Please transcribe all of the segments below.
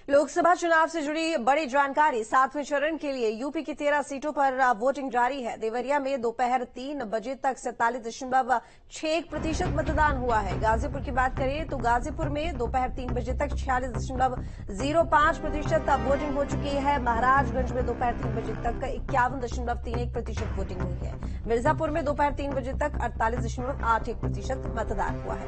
लोकसभा चुनाव से जुड़ी बड़ी जानकारी। 7वें चरण के लिए यूपी की 13 सीटों पर वोटिंग जारी है। देवरिया में दोपहर 3 बजे तक 47.61% मतदान हुआ है। गाजीपुर की बात करें तो गाजीपुर में दोपहर 3 बजे तक 46.05% वोटिंग हो चुकी है। महाराजगंज में दोपहर 3 बजे तक 51.31% वोटिंग हुई है। मिर्जापुर में दोपहर 3 बजे तक 48.81% मतदान हुआ है।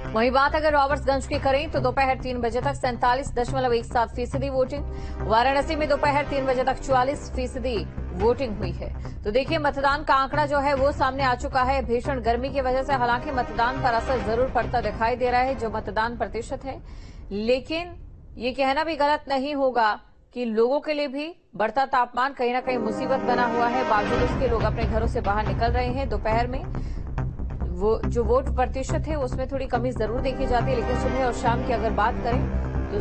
वहीं बात अगर रॉबर्ट्सगंज की करें तो दोपहर 3 बजे तक 47.17% वोटिंग। वाराणसी में दोपहर 3 बजे तक 44% वोटिंग हुई है। तो देखिए, मतदान का आंकड़ा जो है वो सामने आ चुका है। भीषण गर्मी की वजह से हालांकि मतदान पर असर जरूर पड़ता दिखाई दे रहा है, जो मतदान प्रतिशत है, लेकिन ये कहना भी गलत नहीं होगा कि लोगों के लिए भी बढ़ता तापमान कहीं ना कहीं मुसीबत बना हुआ है। बावजूद इसके लोग अपने घरों से बाहर निकल रहे हैं। दोपहर में वो जो वोट प्रतिशत है उसमें थोड़ी कमी जरूर देखी जाती है, लेकिन सुबह और शाम की अगर बात करें तो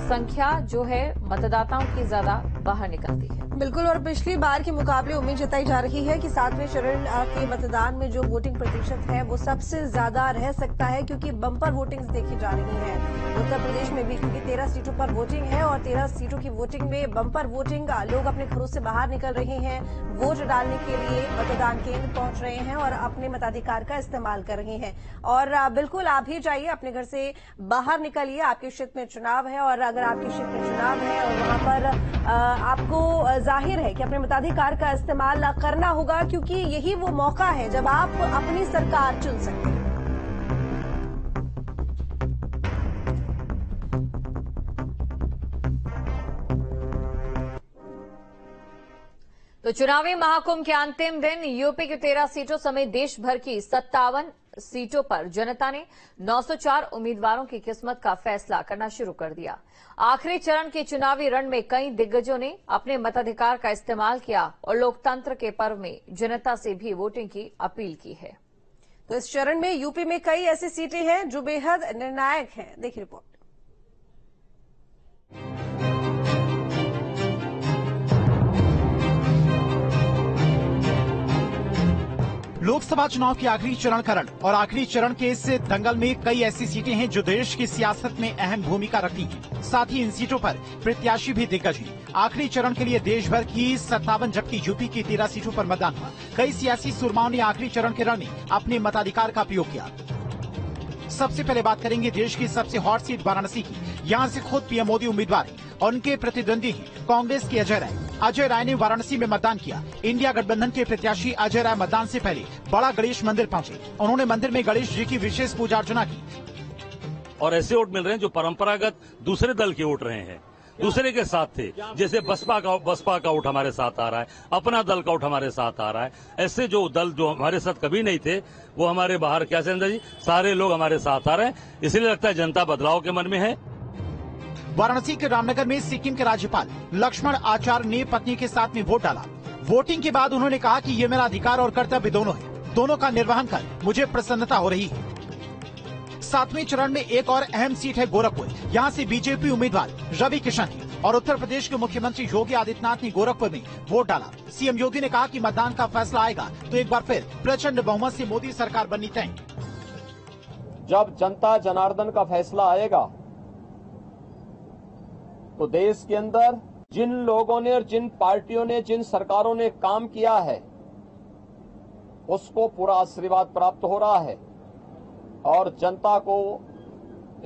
संख्या जो है मतदाताओं की ज्यादा बाहर निकलती है। बिल्कुल, और पिछली बार के मुकाबले उम्मीद जताई जा रही है कि 7वें चरण के मतदान में जो वोटिंग प्रतिशत है वो सबसे ज्यादा रह सकता है, क्योंकि बम्पर वोटिंग देखी जा रही है। उत्तर प्रदेश में भी क्योंकि 13 सीटों पर वोटिंग है और 13 सीटों की वोटिंग में बम्पर वोटिंग, लोग अपने घरों से बाहर निकल रहे हैं, वोट डालने के लिए मतदान केंद्र पहुंच रहे हैं और अपने मताधिकार का इस्तेमाल कर रहे हैं। और बिल्कुल आप भी जाइए, अपने घर से बाहर निकलिए। आपके क्षेत्र में चुनाव है और अगर आपके क्षेत्र में चुनाव है और वहां पर आपको जाहिर है कि अपने मताधिकार का इस्तेमाल करना होगा, क्योंकि यही वो मौका है जब आप अपनी सरकार चुन सकते हैं। तो चुनावी महाकुंभ के अंतिम दिन यूपी की 13 सीटों समेत देश भर की 57 सीटों पर जनता ने 904 उम्मीदवारों की किस्मत का फैसला करना शुरू कर दिया। आखिरी चरण के चुनावी रण में कई दिग्गजों ने अपने मताधिकार का इस्तेमाल किया और लोकतंत्र के पर्व में जनता से भी वोटिंग की अपील की है। तो इस चरण में यूपी में कई ऐसी सीटें हैं जो बेहद निर्णायक हैं। देखिए रिपोर्ट। लोकसभा चुनाव के आखिरी चरण का रण और आखिरी चरण के इस दंगल में कई ऐसी सीटें हैं जो देश की सियासत में अहम भूमिका रखती हैं। साथ ही इन सीटों पर प्रत्याशी भी दिग्गज हैं। आखिरी चरण के लिए देश भर की 57 जबकि यूपी की 13 सीटों पर मतदान हुआ। कई सियासी सुरमाओं ने आखिरी चरण के रण में अपने मताधिकार का प्रयोग किया। सबसे पहले बात करेंगे देश की सबसे हॉट सीट वाराणसी की। यहाँ से खुद पीएम मोदी उम्मीदवार हैं और उनके प्रतिद्वंदी हैं कांग्रेस के अजय राय। अजय राय ने वाराणसी में मतदान किया। इंडिया गठबंधन के प्रत्याशी अजय राय मतदान से पहले बड़ा गणेश मंदिर पहुंचे। उन्होंने मंदिर में गणेश जी की विशेष पूजा अर्चना की। और ऐसे वोट मिल रहे हैं जो परंपरागत दूसरे दल के वोट रहे हैं, दूसरे के साथ थे। जैसे बसपा का वोट हमारे साथ आ रहा है, अपना दल का वोट हमारे साथ आ रहा है। ऐसे जो दल जो हमारे साथ कभी नहीं थे वो हमारे बाहर, क्या चंद्र जी, सारे लोग हमारे साथ आ रहे हैं। इसलिए लगता है जनता बदलाव के मन में है। वाराणसी के रामनगर में सिक्किम के राज्यपाल लक्ष्मण आचार्य ने पत्नी के साथ में वोट डाला। वोटिंग के बाद उन्होंने कहा कि ये मेरा अधिकार और कर्तव्य दोनों है। दोनों का निर्वहन कर मुझे प्रसन्नता हो रही है। 7वें चरण में एक और अहम सीट है गोरखपुर। यहाँ से बीजेपी उम्मीदवार रवि किशन है और उत्तर प्रदेश के मुख्यमंत्री योगी आदित्यनाथ ने गोरखपुर में वोट डाला। सीएम योगी ने कहा कि मतदान का फैसला आएगा तो एक बार फिर प्रचंड बहुमत से मोदी सरकार बननी तय। जब जनता जनार्दन का फैसला आएगा तो देश के अंदर जिन लोगों ने और जिन पार्टियों ने, जिन सरकारों ने काम किया है उसको पूरा आशीर्वाद प्राप्त हो रहा है और जनता को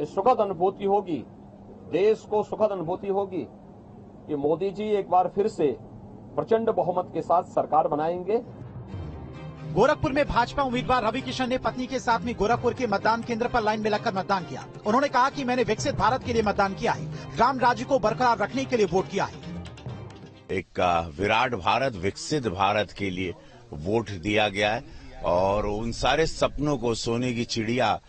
सुखद अनुभूति होगी, देश को सुखद अनुभूति होगी कि मोदी जी एक बार फिर से प्रचंड बहुमत के साथ सरकार बनाएंगे। गोरखपुर में भाजपा उम्मीदवार रवि किशन ने पत्नी के साथ में गोरखपुर के मतदान केंद्र पर लाइन में लगकर मतदान किया। उन्होंने कहा कि मैंने विकसित भारत के लिए मतदान किया है, राम राज्य को बरकरार रखने के लिए वोट किया है। एक विराट भारत, विकसित भारत के लिए वोट दिया गया है और उन सारे सपनों को, सोने की चिड़िया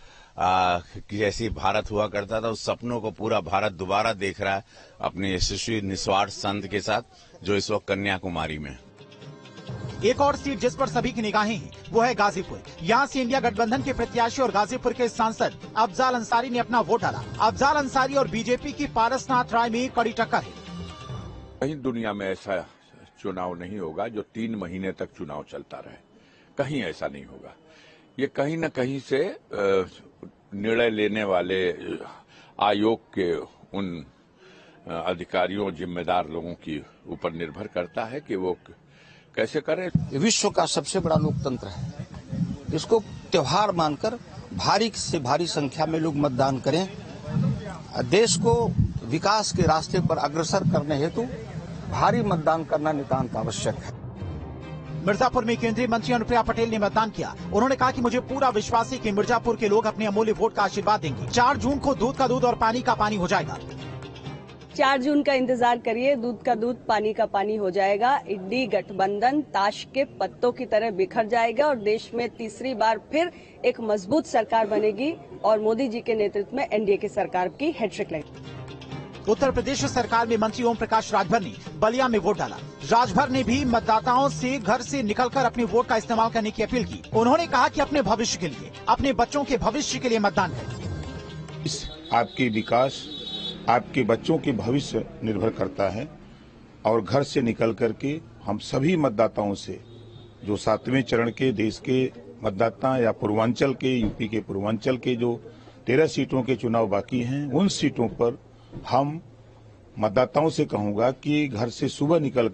जैसी भारत हुआ करता था, उस सपनों को पूरा भारत दोबारा देख रहा है अपने यशस्वी निस्वार्थ संत के साथ, जो इस वक्त कन्याकुमारी में। एक और सीट जिस पर सभी की निगाहें हैं वो है गाजीपुर। यहाँ से इंडिया गठबंधन के प्रत्याशी और गाजीपुर के सांसद अफजाल अंसारी ने अपना वोट डाला। अफजाल अंसारी और बीजेपी की पारसनाथ राय में कड़ी टक्कर है। कहीं दुनिया में ऐसा चुनाव नहीं होगा जो 3 महीने तक चुनाव चलता रहे, कहीं ऐसा नहीं होगा। ये कहीं न कहीं से निर्णय लेने वाले आयोग के उन अधिकारियों जिम्मेदार लोगों की ऊपर निर्भर करता है कि वो कैसे करें। विश्व का सबसे बड़ा लोकतंत्र है, इसको त्योहार मानकर भारी से भारी संख्या में लोग मतदान करें। देश को विकास के रास्ते पर अग्रसर करने हेतु भारी मतदान करना नितांत आवश्यक है। मिर्जापुर में केंद्रीय मंत्री अनुप्रिया पटेल ने मतदान किया। उन्होंने कहा कि मुझे पूरा विश्वास है कि मिर्जापुर के लोग अपने अमूल्य वोट का आशीर्वाद देंगे। 4 जून को दूध का दूध और पानी का पानी हो जाएगा। 4 जून का इंतजार करिए, दूध का दूध पानी का पानी हो जाएगा। इंडी गठबंधन ताश के पत्तों की तरह बिखर जाएगा और देश में तीसरी बार फिर एक मजबूत सरकार बनेगी और मोदी जी के नेतृत्व में एनडीए की सरकार की हैट्रिक लगेगी। उत्तर प्रदेश सरकार में मंत्री ओम प्रकाश राजभर ने बलिया में वोट डाला। राजभर ने भी मतदाताओं से घर से निकलकर अपने वोट का इस्तेमाल करने की अपील की। उन्होंने कहा कि अपने भविष्य के लिए, अपने बच्चों के भविष्य के लिए मतदान करें। आपके विकास, आपके बच्चों के भविष्य निर्भर करता है और घर से निकल करके हम सभी मतदाताओं से, जो 7वें चरण के देश के मतदाता या पूर्वांचल के, यूपी के पूर्वांचल के जो 13 सीटों के चुनाव बाकी हैं, उन सीटों पर हम मतदाताओं से कहूंगा कि घर से सुबह निकल कर